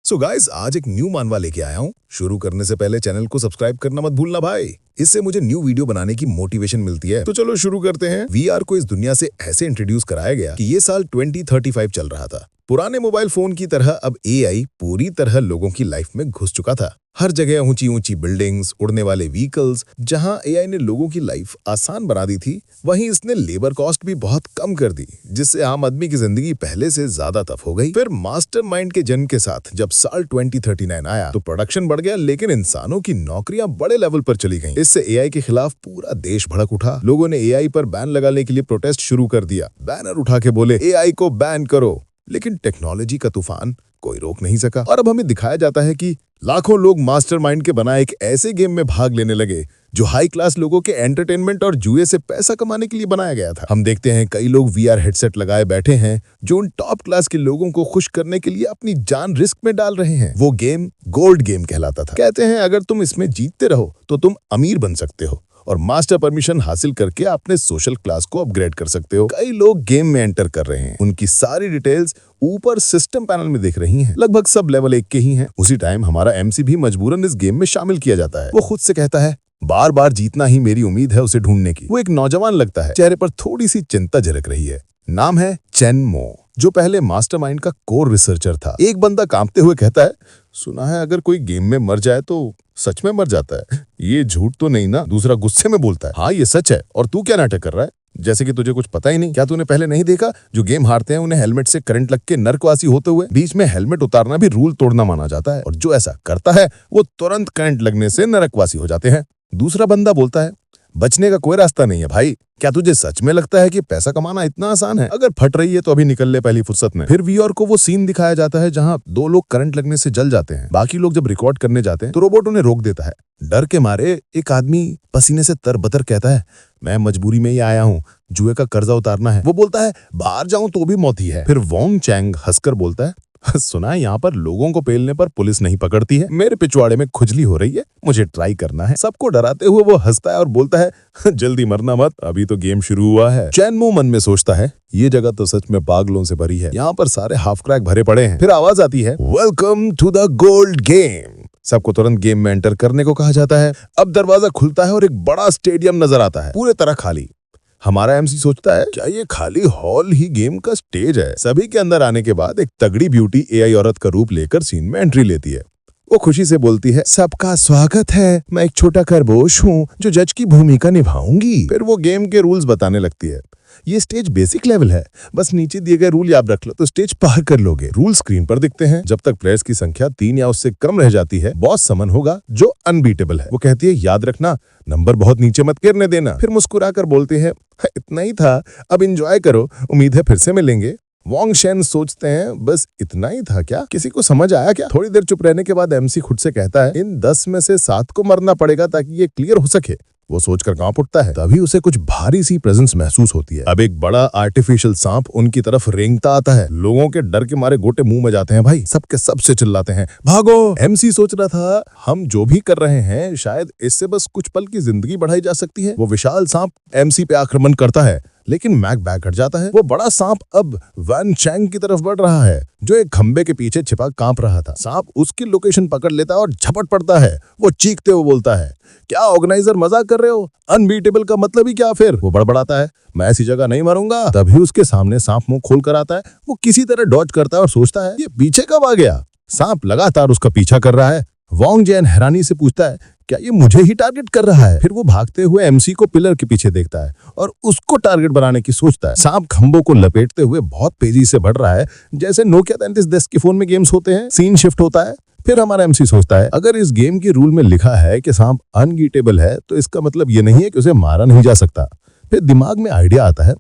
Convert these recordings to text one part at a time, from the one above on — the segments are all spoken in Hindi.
सो गाइस, आज एक न्यू मानवा लेके आया हूँ। शुरू करने से पहले चैनल को सब्सक्राइब करना मत भूलना भाई, इससे मुझे न्यू वीडियो बनाने की मोटिवेशन मिलती है। तो चलो शुरू करते हैं। वीआर को इस दुनिया से ऐसे इंट्रोड्यूस कराया गया कि ये साल 2035 चल रहा था। पुराने मोबाइल फोन की तरह अब एआई पूरी तरह लोगों की लाइफ में घुस चुका था। हर जगह ऊंची ऊंची बिल्डिंग्स, उड़ने वाले व्हीकल्स। जहां एआई ने लोगों की लाइफ आसान बना दी थी, वहीं इसने लेबर कॉस्ट भी बहुत कम कर दी, जिससे आम आदमी की जिंदगी पहले से ज्यादा टफ हो गई। फिर मास्टरमाइंड के जन्म के साथ जब साल 2039 आया तो प्रोडक्शन बढ़ गया, लेकिन इंसानों की नौकरियां बड़े लेवल पर चली गईं। इससे एआई के खिलाफ पूरा देश भड़क उठा। लोगों ने एआई पर बैन लगाने के लिए प्रोटेस्ट शुरू कर दिया। बैनर उठा के बोले एआई को बैन करो, लेकिन टेक्नोलॉजी का तूफान कोई रोक नहीं सका। और अब हमें दिखाया जाता है कि लाखों लोग मास्टरमाइंड के बनाए एक ऐसे गेम में भाग लेने लगे जो हाई क्लास लोगों के एंटरटेनमेंट और जुए से पैसा कमाने के लिए बनाया गया था। हम देखते हैं कई लोग वीआर हेडसेट लगाए बैठे हैं जो उन टॉप क्लास के लोगों को खुश करने के लिए अपनी जान रिस्क में डाल रहे हैं। वो गेम गोल्ड गेम कहलाता था। कहते हैं अगर तुम इसमें जीतते रहो तो तुम अमीर बन सकते हो और मास्टर परमिशन हासिल करके अपने सोशल क्लास को अपग्रेड कर सकते हो। कई लोग गेम में एंटर कर रहे हैं, उनकी सारी डिटेल्स ऊपर सिस्टम पैनल में दिख रही हैं। लगभग सब लेवल 1 के ही हैं। उसी टाइम हमारा एमसी भी मजबूरन इस गेम में शामिल किया जाता है। वो खुद से कहता है बार बार जीतना ही मेरी उम्मीद है उसे ढूंढने की। वो एक नौजवान लगता है, चेहरे पर थोड़ी सी चिंता झलक रही है। नाम है चेन मो, जो पहले मास्टरमाइंड का कोर रिसर्चर था। एक बंदा कांपते हुए कहता है, सुना है अगर कोई गेम में मर जाए तो सच में मर जाता है। ये झूठ तो नहीं ना? दूसरा गुस्से में बोलता है, हाँ ये सच है। और तू क्या नाटक कर रहा है, जैसे कि तुझे कुछ पता ही नहीं। क्या तूने पहले नहीं देखा जो गेम हारते हैं उन्हें हेलमेट से करंट लग के नर्कवासी होते हुए? बीच में हेलमेट उतारना भी रूल तोड़ना माना जाता है, और जो ऐसा करता है वो तुरंत करंट लगने से नरकवासी हो जाते हैं। दूसरा बंदा बोलता है, बचने का कोई रास्ता नहीं है भाई। क्या तुझे सच में लगता है कि पैसा कमाना इतना आसान है? अगर फट रही है तो अभी निकल ले पहली फुर्सत में। फिर वीआर को वो सीन दिखाया जाता है जहां 2 लोग करंट लगने से जल जाते हैं। बाकी लोग जब रिकॉर्ड करने जाते हैं तो रोबोट उन्हें रोक देता है। डर के मारे एक आदमी पसीने से तरबतर कहता है, मैं मजबूरी में ही आया हूँ, जुए का कर्जा उतारना है। वो बोलता है बाहर जाऊं तो भी मौत ही है। फिर वोंग चैंग हंसकर बोलता है, सुना है यहाँ पर लोगों को पेलने पर पुलिस नहीं पकड़ती है। मेरे पिछवाड़े में खुजली हो रही है, मुझे ट्राई करना है। सबको डराते हुए वो हंसता है और बोलता है जल्दी मरना मत, अभी तो गेम शुरू हुआ है। चैन मो मन में सोचता है, ये जगह तो सच में पागलों से भरी है, यहाँ पर सारे हाफ क्रैक भरे पड़े हैं। फिर आवाज आती है, welcome to the gold game. सबको तुरंत गेम में एंटर करने को कहा जाता है। अब दरवाजा खुलता है और एक बड़ा स्टेडियम नजर आता है, पूरे तरह खाली। हमारा एमसी सोचता है, क्या ये खाली हॉल ही गेम का स्टेज है? सभी के अंदर आने के बाद एक तगड़ी ब्यूटी एआई औरत का रूप लेकर सीन में एंट्री लेती है। वो खुशी से बोलती है, सबका स्वागत है, मैं एक छोटा खरगोश हूँ जो जज की भूमिका निभाऊंगी। फिर वो गेम के रूल्स बताने लगती है। ये स्टेज बेसिक लेवल है, बस नीचे दिए गए रूल याद रख लो तो स्टेज पार कर लोगे। रूल स्क्रीन पर दिखते हैं। जब तक प्लेयर्स की संख्या 3 या उससे कम रह जाती है, बॉस समन होगा जो अनबीटेबल है। वो कहती है, याद रखना नंबर बहुत नीचे मत गिरने देना। फिर मुस्कुराकर बोलते हैं, इतना ही था, अब एंजॉय करो, उम्मीद है फिर से मिलेंगे। वोंग शेन सोचते हैं, बस इतना ही था क्या? किसी को समझ आया क्या? थोड़ी देर चुप रहने के बाद एमसी खुद से कहता है, इन 10 में से 7 को मरना पड़ेगा ताकि ये क्लियर हो सके। वो सोचकर कांप उठता है। तभी उसे कुछ भारी सी प्रेजेंस महसूस होती है। अब एक बड़ा आर्टिफिशियल सांप उनकी तरफ रेंगता आता है। लोगों के डर के मारे गोटे मुंह में जाते हैं भाई। सबके सबसे चिल्लाते हैं, भागो। एमसी सोच रहा था, हम जो भी कर रहे हैं शायद इससे बस कुछ पल की जिंदगी बढ़ाई जा सकती है। वो विशाल सांप एमसी पे आक्रमण करता है, लेकिन मैक बैक हट जाता है। वो बड़ा सांप अब वैन चैंग की तरफ बढ़ रहा है, जो एक खंबे के पीछे छिपा कांप रहा था। सांप उसकी लोकेशन पकड़ लेता है और झपट पड़ता है। वो चीखते हुए बोलता है, क्या ऑर्गेनाइजर मजाक कर रहे हो? अनबीटेबल का मतलब ही क्या? फिर वो बड़बड़ाता है, मैं ऐसी जगह नहीं मरूंगा। तभी उसके सामने सांप मुंह खोल कर आता है। वो किसी तरह डॉज करता है और सोचता है, ये पीछे कब आ गया? सांप लगातार उसका पीछा कर रहा है। वोंग जैन हैरानी से पूछता है, क्या ये मुझे ही टारगेट कर रहा है? फिर वो भागते हुए एमसी को पिलर के पीछे देखता है और उसको टारगेट बनाने की सोचता है। सांप खंभों को लपेटते हुए बहुत तेजी से बढ़ रहा है, जैसे नोकिया 3310 के फोन में गेम्स होते हैं। सीन शिफ्ट होता है। फिर हमारा एमसी सोचता है, अगर इस गेम के रूल में लिखा है कि सांप अनगीटेबल है तो इसका मतलब ये नहीं है कि उसे मारा नहीं जा सकता। फिर दिमाग में आइडिया आता है,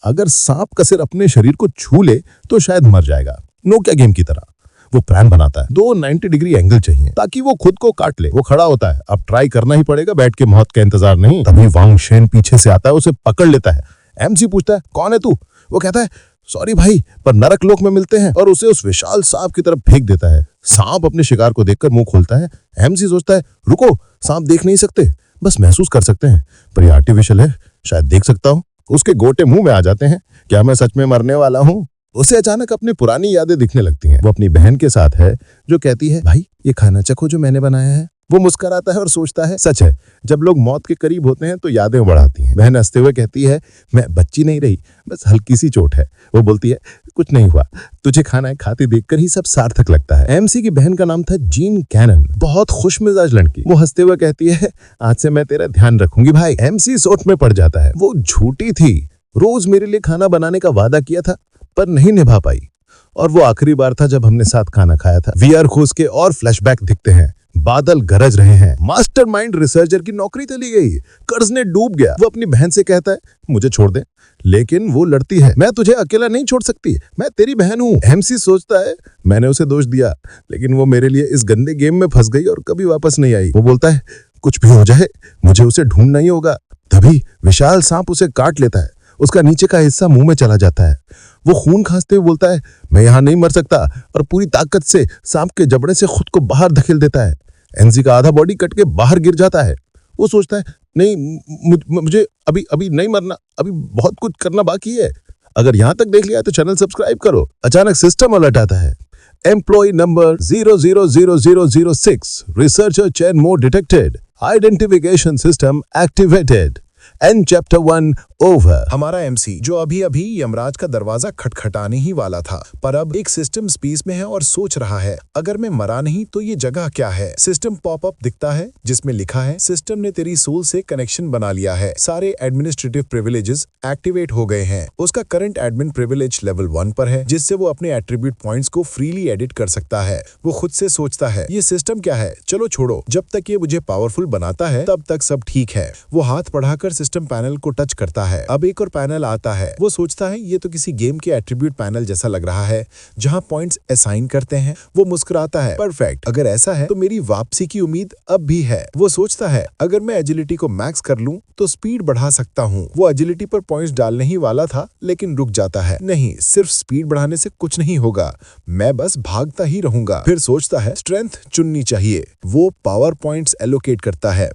अगर सांप का सिर अपने शरीर को छू ले तो शायद मर जाएगा, नोकिया गेम की तरह। वो प्लान बनाता है, 2 90 डिग्री एंगल चाहिए ताकि वो खुद को काट ले। वो खड़ा होता है, अब ट्राई करना ही पड़ेगा, बैठ के मौत का इंतजार नहीं। तभी वांग शेन पीछे से आता है, उसे पकड़ लेता है। एमसी पूछता है, कौन है तू? वो कहता है, सॉरी भाई, पर नरक लोक में मिलते हैं, और उसे उस विशाल सांप की तरफ फेंक देता है। सांप अपने शिकार को देखकर मुंह खोलता है। एमसी सोचता है, रुको, सांप देख नहीं सकते, बस महसूस कर सकते हैं, पर ये आर्टिफिशियल है, शायद देख सकता हूँ। उसके गोटे मुंह में आ जाते हैं। क्या मैं सच में मरने वाला हूँ? उसे अचानक अपनी पुरानी यादें दिखने लगती हैं। वो अपनी बहन के साथ है जो कहती है, भाई ये खाना चखो जो मैंने बनाया है। वो मुस्कुराता है और सोचता है, सच है, जब लोग मौत के करीब होते हैं तो यादें उमड़ आती हैं। बहन हंसते हुए कहती है, मैं बच्ची नहीं रही, बस हल्की सी चोट है। वो बोलती है, कुछ नहीं हुआ, तुझे खाना खाते देखकर ही सब सार्थक लगता है। एमसी की बहन का नाम था जीन कैनन, बहुत खुशमिजाज लड़की। वो हंसते हुए कहती है, आज से मैं तेरा ध्यान रखूंगी भाई। एमसी सोच में पड़ जाता है, वो झूठी थी। रोज मेरे लिए खाना बनाने का वादा किया था पर नहीं निभा पाई, और वो आखिरी बार था जब हमने साथ खाना खाया था। वीआर खोज के और फ्लैशबैक दिखते हैं। बादल गरज रहे हैं। मास्टरमाइंड रिसर्चर की नौकरी चली गई। कर्ज ने डूब गया। वो अपनी बहन से कहता है, मुझे छोड़ दे, लेकिन वो लड़ती है, मैं तुझे अकेला नहीं छोड़ सकती, मैं तेरी बहन हूँ। एमसी सोचता है, मैंने उसे दोष दिया, लेकिन वो मेरे लिए इस गंदे गेम में फंस गई और कभी वापस नहीं आई। वो बोलता है, कुछ भी हो जाए मुझे उसे ढूंढना ही होगा। तभी विशाल सांप उसे काट लेता है। उसका नीचे का हिस्सा मुंह में चला जाता है। वो खून खांसते हुए बोलता है, मैं यहाँ नहीं मर सकता, और पूरी ताकत से सांप के जबड़े से खुद को बाहर धकेल देता है। एनसी का आधा बॉडी कट के बाहर गिर जाता है। वो सोचता है, नहीं, मुझे अभी अभी नहीं मरना, अभी बहुत कुछ करना बाकी है। अगर यहाँ तक देख लिया तो चैनल सब्सक्राइब करो। अचानक सिस्टम अलर्ट आता है, employ number 000006, researcher chain mode detected, identification system activated, and chapter 1 over. हमारा एमसी जो अभी अभी यमराज का दरवाजा खटखटाने ही वाला था, पर अब एक सिस्टम स्पेस में है और सोच रहा है, अगर मैं मरा नहीं तो ये जगह क्या है। सिस्टम पॉपअप दिखता है जिसमें लिखा है, सिस्टम ने तेरी सोल से कनेक्शन बना लिया है, सारे एडमिनिस्ट्रेटिव प्रिविलेजेस एक्टिवेट हो गए हैं। उसका करंट एडमिन प्रिविलेज लेवल 1 पर है, जिससे वो अपने एट्रीब्यूट पॉइंट्स को फ्रीली एडिट कर सकता है। वो खुद से सोचता है, ये सिस्टम क्या है, चलो छोड़ो, जब तक ये मुझे पावरफुल बनाता है तब तक सब ठीक है। वो हाथ बढ़ाकर सिस्टम पैनल को टच करता है। अब एक और पैनल आता है। वो सोचता है, ये तो किसी गेम के एट्रीब्यूट पैनल जैसा लग रहा है, जहां पॉइंट्स असाइन करते हैं। वो मुस्कुराता है, परफेक्ट, अगर ऐसा है तो मेरी वापसी की उम्मीद अब भी है। वो सोचता है, अगर मैं एजिलिटी को मैक्स कर लूं तो स्पीड बढ़ा सकता हूँ। वो एजिलिटी पर पॉइंट्स डालने ही वाला था, लेकिन रुक जाता है, नहीं, सिर्फ स्पीड बढ़ाने से कुछ नहीं होगा, मैं बस भागता ही रहूंगा। फिर सोचता है, स्ट्रेंथ चुननी चाहिए। वो पावर पॉइंट्स एलोकेट करता है।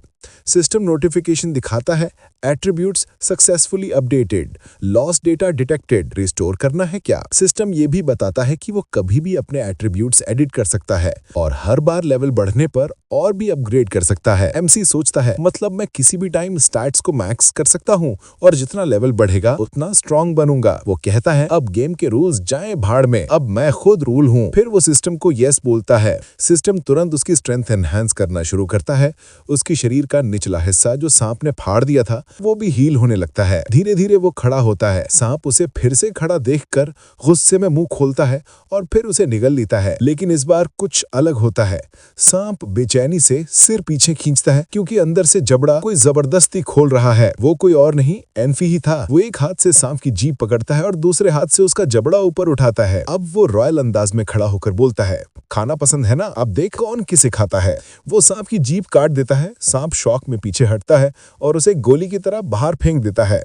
सिस्टम नोटिफिकेशन दिखाता है, attributes successfully updated, lost data detected. Restore करना है क्या? सिस्टम ये भी बताता है कि वो कभी भी अपने एट्रीब्यूट्स एडिट कर सकता है और हर बार लेवल बढ़ने पर और भी अपग्रेड कर सकता है। एमसी सोचता है, मतलब मैं किसी भी टाइम स्टैट्स को मैक्स कर सकता हूँ और जितना लेवल बढ़ेगा उतना स्ट्रॉन्ग बनूंगा। वो कहता है, अब गेम के रूल्स जाएं भाड़ में, अब मैं खुद रूल हूँ। फिर वो सिस्टम को यस बोलता है। सिस्टम तुरंत उसकी स्ट्रेंथ एनहांस करना शुरू करता है। उसकी शरीर का निचला हिस्सा जो सांप ने फाड़ दिया था वो भी हील होने लगता है। धीरे धीरे वो खड़ा होता है। सांप उसे फिर से खड़ा देखकर गुस्से में मुंह खोलता है और फिर उसे निगल लेता है, लेकिन इस बार कुछ अलग होता है। सांप बेचैनी से सिर पीछे खींचता है क्योंकि अंदर से जबड़ा कोई जबरदस्ती खोल रहा है। वो कोई और नहीं, एनफी ही था। वो एक हाथ से सांप की जीभ पकड़ता है और दूसरे हाथ से उसका जबड़ा ऊपर उठाता है। अब वो रॉयल अंदाज में खड़ा होकर बोलता है, खाना पसंद है ना, अब देख कौन किसे खाता है। वो सांप की जीभ काट देता है। सांप शॉक में पीछे हटता है और उसे गोली की तरह बाहर फेंक देता है।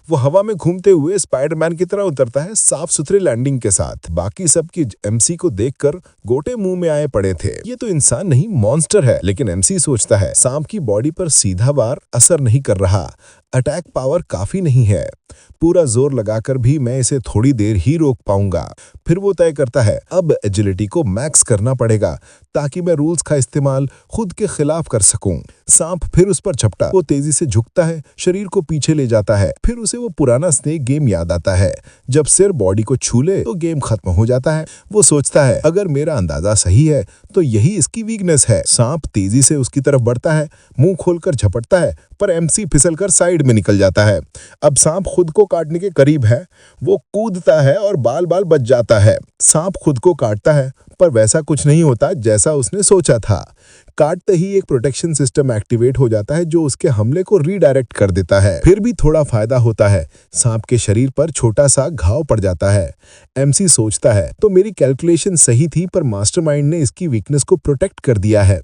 वो हवा में घूमते हुए स्पाइडरमैन की तरह उतरता है, साफ सुथरे लैंडिंग के साथ। बाकी सब की एमसी को देखकर गोटे मुंह में आए पड़े थे। ये तो इंसान नहीं, मॉन्स्टर है। लेकिन एमसी सोचता है, सांप की बॉडी पर सीधा वार असर नहीं कर रहा, अटैक पावर काफी नहीं है, पूरा जोर लगाकर भी मैं इसे थोड़ी देर ही रोक पाऊंगा। फिर वो तय करता है, अब एजिलिटी को मैक्स करना पड़ेगा ताकि मैं रूल्स का इस्तेमाल खुद के खिलाफ कर सकूं। सांप फिर उस पर झपटा। वो तेजी से झुकता है, शरीर को पीछे ले जाता है। फिर उसे वो पुराना स्नेक गेम याद आता है, जब सिर बॉडी को छू ले तो गेम खत्म हो जाता है। वो सोचता है, अगर मेरा अंदाजा सही है तो यही इसकी वीकनेस है। सांप तेजी से उसकी तरफ बढ़ता है, मुंह खोलकर झपटता है, पर एमसी फिसलकर साइड में निकल जाता है। अब सांप खुद को काटने के करीब है। वो कूदता है और बाल बाल बच जाता है। सांप खुद को काटता है, पर वैसा कुछ नहीं होता जैसा उसने सोचा था। काटते ही एक प्रोटेक्शन सिस्टम एक्टिवेट हो जाता है जो उसके हमले को रीडायरेक्ट कर देता है। फिर भी थोड़ा फायदा होता है, सांप के शरीर पर छोटा सा घाव पड़ जाता है। एमसी सोचता है, तो मेरी कैलकुलेशन सही थी, पर मास्टरमाइंड ने इसकी वीकनेस को प्रोटेक्ट कर दिया है।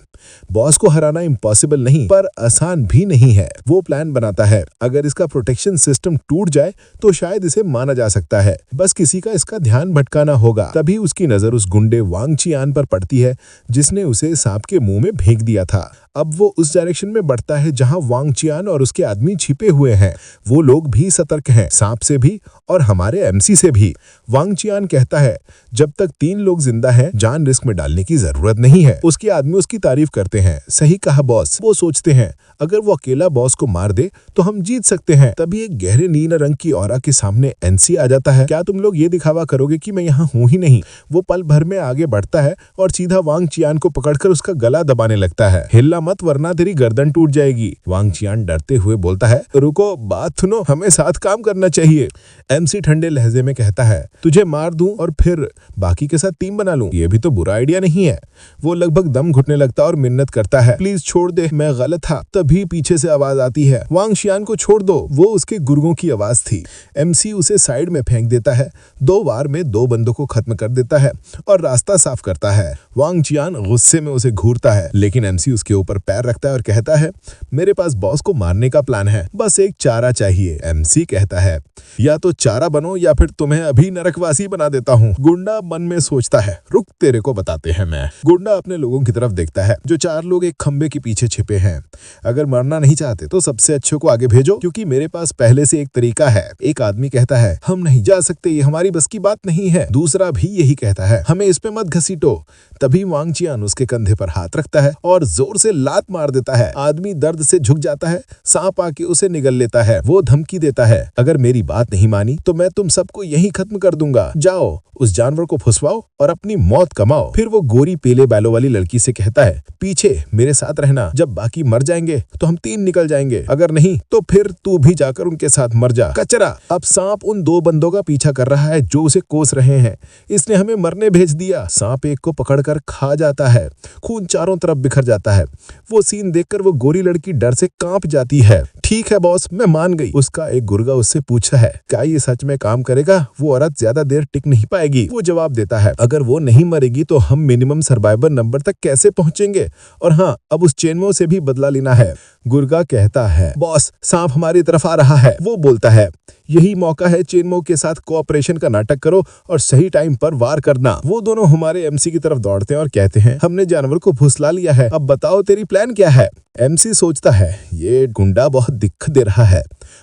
बॉस को हराना इम्पॉसिबल नहीं, पर आसान भी नहीं है। वो प्लान बनाता है, अगर इसका प्रोटेक्शन सिस्टम टूट जाए तो शायद इसे माना जा सकता है, बस किसी का इसका ध्यान भटकाना होगा। तभी उसकी नजर उस गुंडे वांग चियान पर पड़ती है जिसने उसे सांप के मुंह में फेंक दिया था। अब वो उस डायरेक्शन में बढ़ता है जहां वांग चियान और उसके आदमी छिपे हुए हैं। वो लोग भी सतर्क हैं, सांप से भी और हमारे एमसी से भी। वांग चियान कहता है, जब तक 3 लोग जिंदा हैं, जान रिस्क में डालने की जरूरत नहीं है। उसके आदमी उसकी तारीफ करते हैं। सही कहा बॉस। वो सोचते हैं अगर वो अकेला बॉस को मार दे तो हम जीत सकते हैं। तभी एक गहरे नीले रंग की ऑरा के सामने एनसी आ जाता है। क्या तुम लोग ये दिखावा करोगे कि मैं यहाँ हूँ ही नहीं? वो पल भर में आगे बढ़ता है और सीधा वांग चियान को पकड़कर उसका गला दबाने लगता है। हिलना मत वरना तेरी गर्दन टूट जाएगी। वांग चियान डरते हुए बोलता है, रुको, बात सुनो, हमें साथ काम करना चाहिए। एमसी ठंडे लहजे में कहता है, तुझे मार दूं और फिर बाकी के साथ टीम बना लूं, ये भी तो बुरा आइडिया नहीं है। वो लगभग दम घुटने लगता और मिन्नत करता है, प्लीज छोड़ दे, मैं गलत था। तभी पीछे से आवाज आती है, वांग चियान को छोड़ दो। वो उसके गुर्गों की आवाज थी। एमसी उसे साइड में फेंक देता है, 2 बार में 2 बंदों को खत्म कर देता है और रास्ता साफ करता है। वांग चियान गुस्से में उसे घूरता है, लेकिन एमसी उसके ऊपर पैर रखता है और कहता है, मेरे पास बॉस को मारने का प्लान है, बस एक चारा चाहिए। एमसी कहता है, या तो चारा बनो या फिर तुम्हें अभी नरकवासी बना देता हूँ। गुंडा मन में सोचता है, रुक, तेरे को बताते हैं मैं। गुंडा अपने लोगों की तरफ देखता है, जो 4 लोग एक खंबे के पीछे छिपे हैं। अगर मरना नहीं चाहते तो सबसे अच्छे को आगे भेजो, क्योंकि मेरे पास पहले से एक तरीका है। एक आदमी कहता है, हम नहीं जा सकते, ये हमारी बस की बात नहीं है। दूसरा भी यही कहता है, हमें इस पे मत घसीटो। तभी वांग चियान उसके कंधे पर हाथ रखता है और जोर से लात मार देता है। आदमी दर्द से झुक जाता है। सांप आके उसे निगल लेता है। वो धमकी देता है, अगर मेरी बात नहीं मानी तो मैं तुम सबको यहीं खत्म कर दूंगा। जाओ, उस जानवर को फुसवाओ और अपनी मौत कमाओ। फिर वो गोरी पीले बालों वाली लड़की से कहता है, पीछे मेरे साथ रहना, जब बाकी मर जाएंगे तो हम 3 निकल जाएंगे, अगर नहीं तो फिर तू भी जाकर उनके साथ मर जा। कचरा। अब सांप उन 2 बंदों का पीछा कर रहा है जो उसे कोस रहे हैं। इसने हमें मरने भेज दिया। सांप एक को पकड़कर खा जाता है। खून चारों तरफ बिखर जाता है। वो सीन देखकर वो गोरी लड़की डर से कांप जाती है। ठीक है बॉस, मैं मान गई। उसका एक गुर्गा उससे पूछा है, क्या ये सच में काम करेगा? वो औरत ज्यादा देर टिक नहीं पाएगी। वो जवाब देता है, अगर वो नहीं मरेगी तो हम मिनिमम सर्वाइवर नंबर तक कैसे पहुंचेंगे? और हाँ, अब उस चेनमो से भी बदला लेना है। गुर्गा कहता है, बॉस, सांप हमारी तरफ आ रहा है। वो बोलता है, यही मौका है, चेनमो के साथ कोऑपरेशन का नाटक करो और सही टाइम पर वार करना। वो दोनों हमारे एमसी की तरफ दौड़ते हैं और कहते हैं, हमने जानवर को फुसला लिया है, अब बताओ तेरी प्लान क्या है? एमसी सोचता है, ये गुंडा बहुत दिक्कत दे रहा है,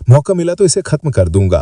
मौका मिला तो इसे खत्म कर दूंगा।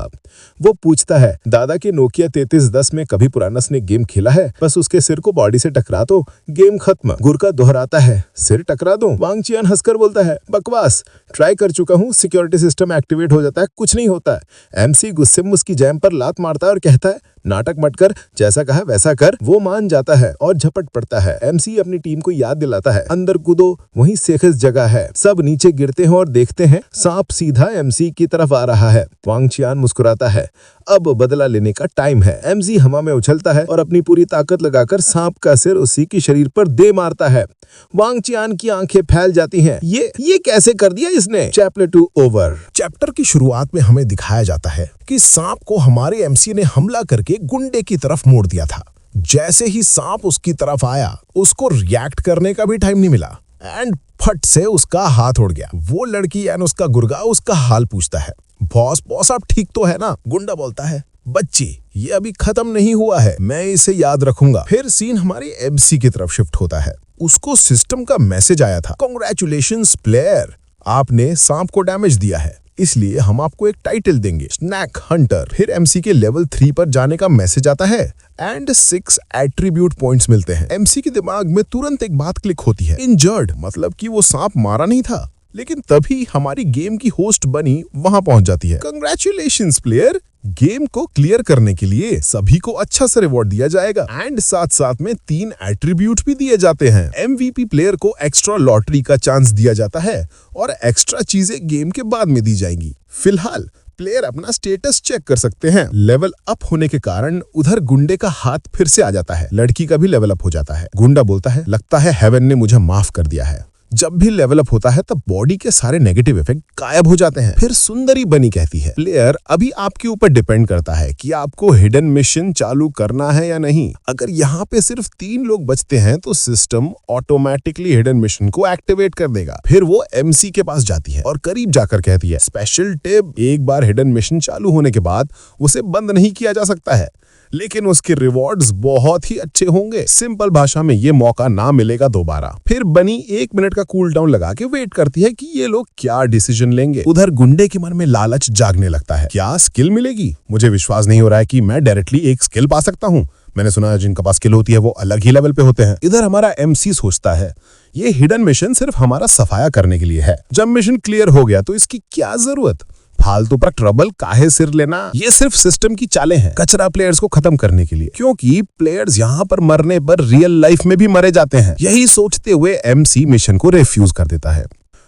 वो पूछता है, दादा के नोकिया 3310 में कभी पुराना ने गेम खेला है? बस उसके सिर को बॉडी से टकरा दो, गेम खत्म। गुर्गा दोहराता है, सिर टकरा दो? वांग चियान हंसकर बोलता है, बकवास, ट्राई कर चुका हूँ, सिक्योरिटी सिस्टम एक्टिवेट हो जाता है, कुछ नहीं होता है। एमसी गुस्से में उसकी जैम पर लात मारता है और कहता है, नाटक मत कर, जैसा कहा वैसा कर। वो मान जाता है और झपट पड़ता है। एमसी अपनी टीम को याद दिलाता है, अंदर कूदो, वहीं सेफेस्ट जगह है। सब नीचे गिरते हैं और देखते हैं सांप सीधा एमसी की तरफ आ रहा है। वांग चियान मुस्कुराता है, अब बदला लेने का टाइम है। एमसी हवा में उछलता है और अपनी पूरी ताकत लगाकर सांप का सिर उसी के शरीर पर दे मारता है। वांग चियान की आंखें फैल जाती हैं। ये कैसे कर दिया इसने? Chapter 2 over. चैप्टर की शुरुआत में हमें दिखाया जाता है कि सांप को हमारे एमसी ने हमला करके गुंडे की तरफ मोड़ दिया था। जैसे ही सांप उसकी तरफ आया, उसको रिएक्ट करने का भी टाइम नहीं मिला एंड फट से उसका हाथ उड़ गया। वो लड़की यानी उसका गुर्गा उसका हाल पूछता है, बॉस आप ठीक तो है ना? गुंडा बोलता है, बच्ची, ये अभी खत्म नहीं हुआ है, मैं इसे याद रखूंगा। फिर सीन हमारी एमसी की तरफ शिफ्ट होता है। उसको सिस्टम का मैसेज आया था, कांग्रेचुलेशंस प्लेयर, आपने सांप को डैमेज दिया है, इसलिए हम आपको एक टाइटल देंगे, स्नैक हंटर। फिर एमसी के लेवल 3 पर जाने का मैसेज आता है एंड 6 एट्रीब्यूट पॉइंट्स मिलते हैं। एमसी के दिमाग में तुरंत एक बात क्लिक होती है, इंजर्ड, मतलब कि वो सांप मारा नहीं था। लेकिन तभी हमारी गेम की होस्ट बनी वहां पहुंच जाती है। कंग्रेचुलेशंस प्लेयर, गेम को क्लियर करने के लिए सभी को अच्छा सा रिवॉर्ड दिया जाएगा एंड साथ साथ में 3 एट्रीब्यूट भी दिए जाते हैं। एमवीपी प्लेयर को एक्स्ट्रा लॉटरी का चांस दिया जाता है और एक्स्ट्रा चीजें गेम के बाद में दी जाएंगी। फिलहाल प्लेयर अपना स्टेटस चेक कर सकते हैं। लेवल अप होने के कारण उधर गुंडे का हाथ फिर से आ जाता है। लड़की का भी लेवल अप हो जाता है। गुंडा बोलता है, लगता है हेवन ने मुझे माफ कर दिया है। जब भी लेवल अप होता है तब बॉडी के सारे नेगेटिव इफेक्ट गायब हो जाते हैं। फिर सुंदरी बनी कहती है, प्लेयर अभी आपके ऊपर डिपेंड करता है कि आपको हिडन मिशन चालू करना है या नहीं। अगर यहाँ पे सिर्फ 3 लोग बचते हैं तो सिस्टम ऑटोमेटिकली हिडन मिशन को एक्टिवेट कर देगा। फिर वो एमसी के पास जाती है और करीब जाकर कहती है, स्पेशल टिप, एक बार हिडन मिशन चालू होने के बाद उसे बंद नहीं किया जा सकता है। लेकिन उसके रिवॉर्ड्स बहुत ही अच्छे होंगे। सिंपल भाषा में ये मौका ना मिलेगा दोबारा। फिर बनी 1 मिनट का कूल डाउन लगा के वेट करती है कि ये लोग क्या डिसीजन लेंगे। उधर गुंडे के मन में लालच जागने लगता है। क्या स्किल मिलेगी? मुझे विश्वास नहीं हो रहा है कि मैं डायरेक्टली एक स्किल पा सकता हूँ। मैंने सुना है जिनका पास स्किल होती है वो अलग ही लेवल पे होते हैं। इधर हमारा एमसी सोचता है ये हिडन मिशन सिर्फ हमारा सफाया करने के लिए है। जब मिशन क्लियर हो गया तो इसकी क्या जरूरत? फालतू पर ट्रबल काहे सिर लेना? ये सिर्फ सिस्टम की चालें हैं, कचरा प्लेयर्स को खत्म करने के लिए, क्योंकि प्लेयर्स यहाँ पर मरने पर रियल लाइफ में भी मरे जाते हैं। यही सोचते हुए एमसी मिशन को रिफ्यूज कर देता है।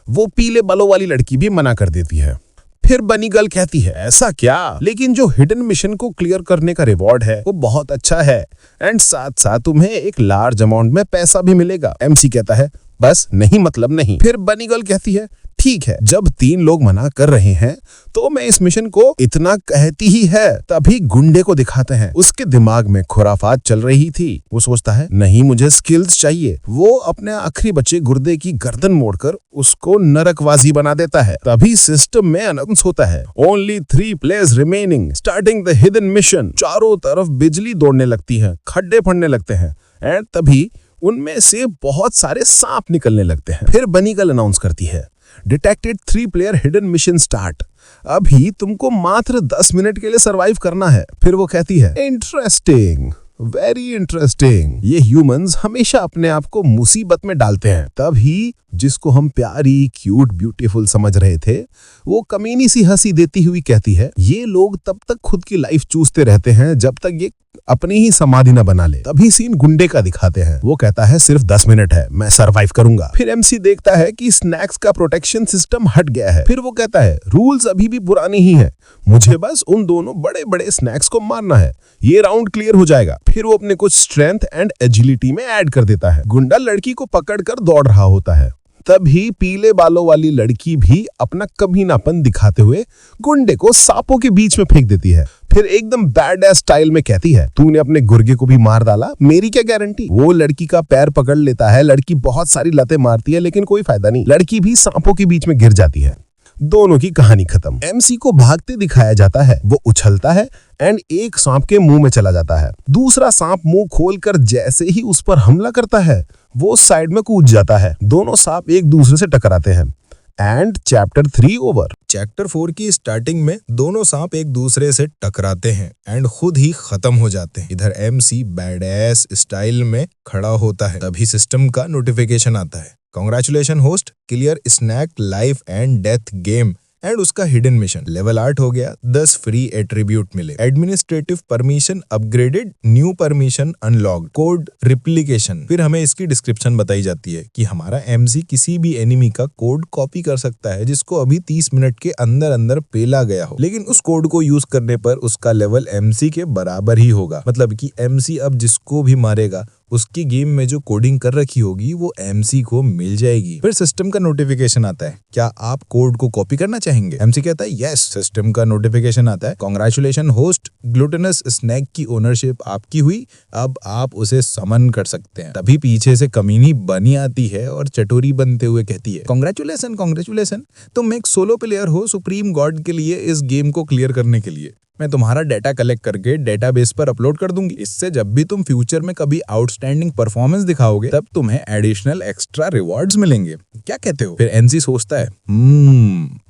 वो पीले बालों वाली लड़की भी मना कर देती है। फिर बनी गर्ल कहती है ऐसा क्या, लेकिन जो हिडन मिशन को क्लियर करने का रिवॉर्ड है वो बहुत अच्छा है एंड साथ साथ तुम्हें एक लार्ज अमाउंट में पैसा भी मिलेगा। एमसी कहता है बस नहीं मतलब नहीं। फिर बनी गर्ल कहती है ठीक है, जब 3 लोग मना कर रहे हैं तो मैं इस मिशन को इतना कहती ही है। तभी गुंडे को दिखाते हैं उसके दिमाग में खुराफात चल रही थी। वो सोचता है नहीं मुझे स्किल्स चाहिए। वो अपने आखिरी बचे गुर्दे की गर्दन मोड़कर उसको नरकवाजी बना देता है। तभी सिस्टम में अनाउंस होता है only 3 players remaining starting the hidden mission. चारों तरफ बिजली दौड़ने लगती है, खड्डे पड़ने लगते हैं एंड तभी उनमें से बहुत सारे सांप निकलने लगते हैं। फिर बनी गर्ल अनाउंस करती है detected 3 player hidden mission start. अभी तुमको मात्र 10 मिनट के लिए सरवाइव करना है। फिर वो कहती है इंटरेस्टिंग, वेरी इंटरेस्टिंग। ये ह्यूमंस हमेशा अपने आप को मुसीबत में डालते हैं। तभी जिसको हम प्यारी क्यूट ब्यूटीफुल समझ रहे थे वो कमीनी सी हंसी देती हुई कहती है ये लोग तब तक खुद की लाइफ चूसते रहते हैं जब तक ये अपनी ही समाधि न बना ले। तभी सीन गुंडे का दिखाते हैं। वो कहता है सिर्फ 10 मिनट है, मैं सरवाइव करूंगा। फिर एमसी देखता है कि स्नैक्स का प्रोटेक्शन सिस्टम हट गया है। फिर वो कहता है रूल्स अभी भी पुराने ही हैं, मुझे बस उन दोनों बड़े बड़े स्नैक्स को मारना है, ये राउंड क्लियर हो जाएगा। फिर वो अपने कुछ स्ट्रेंथ एंड एजिलिटी में ऐड कर देता है। गुंडा लड़की को पकड़कर दौड़ रहा होता है। तभी पीले बालों वाली लड़की भी अपना कमीनापन दिखाते हुए गुंडे को सांपों के बीच में फेंक देती है। फिर एकदम बैड एस स्टाइल में कहती है तूने अपने गुर्गे को भी मार डाला, मेरी क्या गारंटी। वो लड़की का पैर पकड़ लेता है। लड़की बहुत सारी लतें मारती है लेकिन कोई फायदा नहीं, लड़की भी सांपों के बीच में गिर जाती है। दोनों की कहानी खत्म। एमसी को भागते दिखाया जाता है। वो उछलता है एंड एक सांप के मुंह में चला जाता है। दूसरा सांप मुंह खोलकर जैसे ही उस पर हमला करता है वो साइड में कूद जाता है। दोनों सांप एक दूसरे से टकराते हैं एंड चैप्टर 3 ओवर। चैप्टर 4 की स्टार्टिंग में दोनों सांप एक दूसरे से टकराते हैं एंड खुद ही खत्म हो जाते हैं। इधर एमसी बैडएस स्टाइल में खड़ा होता है। तभी सिस्टम का नोटिफिकेशन आता है congratulation host, clear snack life and death game and उसका हिडन मिशन लेवल 8 हो गया। 10 फ्री एट्रीब्यूट मिले। Administrative permission upgraded, new permission unlocked, code replication. फिर हमें इसकी डिस्क्रिप्शन बताई जाती है कि हमारा एमसी किसी भी एनिमी का कोड कॉपी कर सकता है जिसको अभी 30 मिनट के अंदर अंदर पेला गया हो, लेकिन उस कोड को यूज करने पर उसका लेवल एमसी के बराबर ही होगा। मतलब कि एमसी अब जिसको भी मारेगा उसकी गेम में जो कोडिंग कर रखी होगी वो एमसी को मिल जाएगी। फिर सिस्टम का नोटिफिकेशन आता है क्या आप कोड को कॉपी करना चाहेंगे? एमसी कहता है यस। सिस्टम का नोटिफिकेशन आता है कांग्रेचुलेशन होस्ट, ग्लूटेनस स्नैक की ओनरशिप आपकी हुई, अब आप उसे समन कर सकते हैं। तभी पीछे से कमीनी बनी आती है और चटोरी बनते हुए कहती है कांग्रेचुलेशन कांग्रेचुलेशन, तुम एक सोलो प्लेयर हो सुप्रीम गॉड के लिए इस गेम को क्लियर करने के लिए। मैं तुम्हारा डाटा कलेक्ट करके डेटाबेस पर अपलोड कर दूंगी। इससे जब भी तुम फ्यूचर में कभी आउटस्टैंडिंग परफॉर्मेंस दिखाओगे तब तुम्हें एडिशनल एक्स्ट्रा रिवॉर्ड्स मिलेंगे। क्या कहते हो? फिर एनसी सोचता है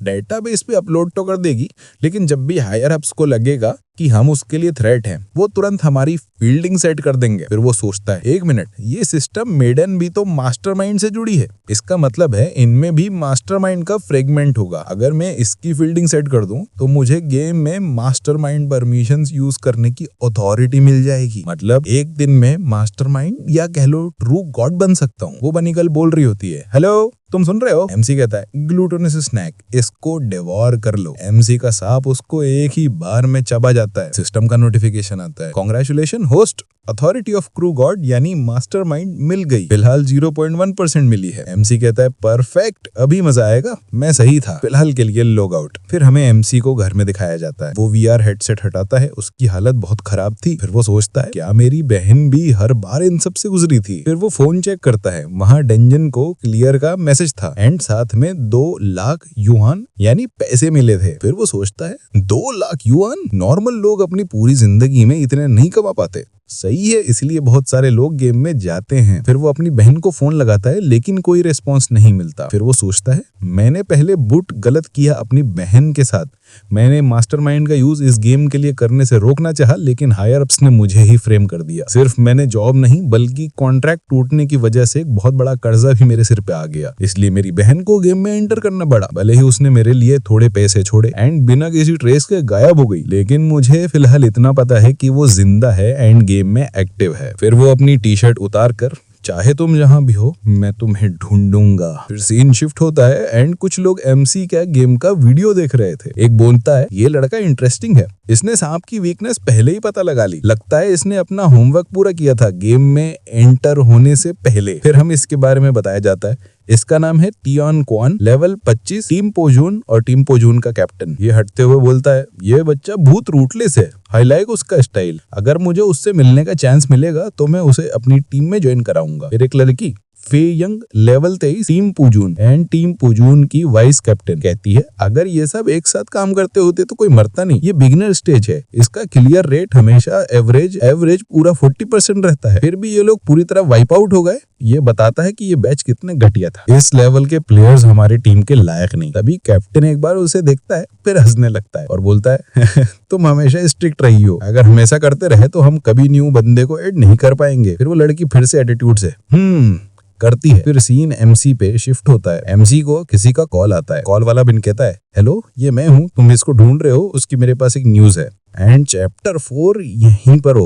डेटाबेस पे अपलोड तो कर देगी, लेकिन जब भी हायर अप्स को लगेगा कि हम उसके लिए थ्रेट हैं वो तुरंत हमारी फील्डिंग सेट कर देंगे। फिर वो सोचता है 1 मिनट, ये सिस्टम मेडन भी तो मास्टरमाइंड से जुड़ी है, इसका मतलब है इनमें भी मास्टरमाइंड का फ्रेगमेंट होगा। अगर मैं इसकी फील्डिंग सेट कर दूं तो मुझे गेम में मास्टरमाइंड परमिशंस यूज करने की अथॉरिटी मिल जाएगी। मतलब एक दिन में मास्टरमाइंड या कह लो ट्रू गॉड बन सकता हूँ। वो बनी गर्ल बोल रही होती है हेलो तुम सुन रहे हो? एमसी कहता है ग्लूटेनस स्नैक, इसको डिवोर कर लो। एमसी का सांप उसको एक ही बार में चबा जाता है। सिस्टम का नोटिफिकेशन आता है congratulation host, authority of crew God यानी मास्टरमाइंड मिल गई। फिलहाल 0.1% मिली है। एमसी कहता है परफेक्ट, अभी मजा आएगा, मैं सही था। फिलहाल के लिए लॉग आउट। फिर हमें एमसी को घर में दिखाया जाता है। वो वीआर हेडसेट हटाता है, उसकी हालत बहुत खराब थी। फिर वो सोचता है क्या मेरी बहन भी हर बार इन सब से गुजरी थी? फिर वो फोन चेक करता है, वहां डंजन को क्लियर का मैसेज था एंड साथ में 2 लाख युआन यानी पैसे मिले थे। फिर वो सोचता है 2 लाख युआन, नॉर्मल लोग अपनी पूरी जिंदगी में इतने नहीं कमा पाते। सही है, इसलिए बहुत सारे लोग गेम में जाते हैं। फिर वो अपनी बहन को फोन लगाता है लेकिन कोई रिस्पॉन्स नहीं मिलता। फिर वो सोचता है मैंने पहले बूट गलत किया अपनी बहन के साथ। मैंने मास्टरमाइंड का यूज इस गेम के लिए करने से रोकना चाहा लेकिन हायर अप्स ने मुझे ही फ्रेम कर दिया। सिर्फ मैंने जॉब नहीं बल्कि कॉन्ट्रैक्ट टूटने की वजह से एक बहुत बड़ा कर्जा भी मेरे सिर पे आ गया। इसलिए मेरी बहन को गेम में एंटर करना पड़ा। भले ही उसने मेरे लिए थोड़े पैसे छोड़े एंड बिना किसी ट्रेस के गायब हो गई, लेकिन मुझे फिलहाल इतना पता है कि वो जिंदा है एंड गेम में एक्टिव है। फिर वो अपनी टी शर्ट उतार कर चाहे तुम जहां भी हो मैं तुम्हें ढूंढूंगा। फिर सीन शिफ्ट होता है एंड कुछ लोग MC का गेम का वीडियो देख रहे थे। एक बोलता है ये लड़का इंटरेस्टिंग है, इसने सांप की वीकनेस पहले ही पता लगा ली। लगता है इसने अपना होमवर्क पूरा किया था गेम में एंटर होने से पहले। फिर हम इसके बारे में बताया जाता है इसका नाम है टियोन क्वान, लेवल 25, टीम पोजून और टीम पोजून का कैप्टन। ये हटते हुए बोलता है ये बच्चा बहुत रूटलेस है, आई लाइक उसका स्टाइल। अगर मुझे उससे मिलने का चांस मिलेगा तो मैं उसे अपनी टीम में ज्वाइन कराऊंगा। फिर एक लड़की फे यंग, लेवल 23, टीम पोजून एंड टीम पोजून की वाइस कैप्टन, कहती है अगर ये सब एक साथ काम करते होते तो कोई मरता नहीं। ये बिगिनर स्टेज है, इसका क्लियर रेट हमेशा एवरेज पूरा 40% रहता है। फिर भी ये लोग पूरी तरह वाइप आउट हो गए। ये बताता है कि ये बैच कितने घटिया था, इस लेवल के प्लेयर्स हमारी टीम के लायक नहीं। तभी कैप्टन एक बार उसे देखता है फिर हंसने लगता है और बोलता है तुम हमेशा स्ट्रिक्ट रही हो, अगर हमेशा करते रहे तो हम कभी न्यू बंदे को ऐड नहीं कर पाएंगे। फिर वो लड़की फिर से एटीट्यूड से करती है। फिर सीन MC पे शिफ्ट होता है। MC को किसी का कॉल आता है। कॉल वाला बिन कहता है हेलो ये मैं हूँ, तुम इसको ढूंढ रहे हो, उसकी मेरे पास एक न्यूज है। एंड चैप्टर 4 यहीं पर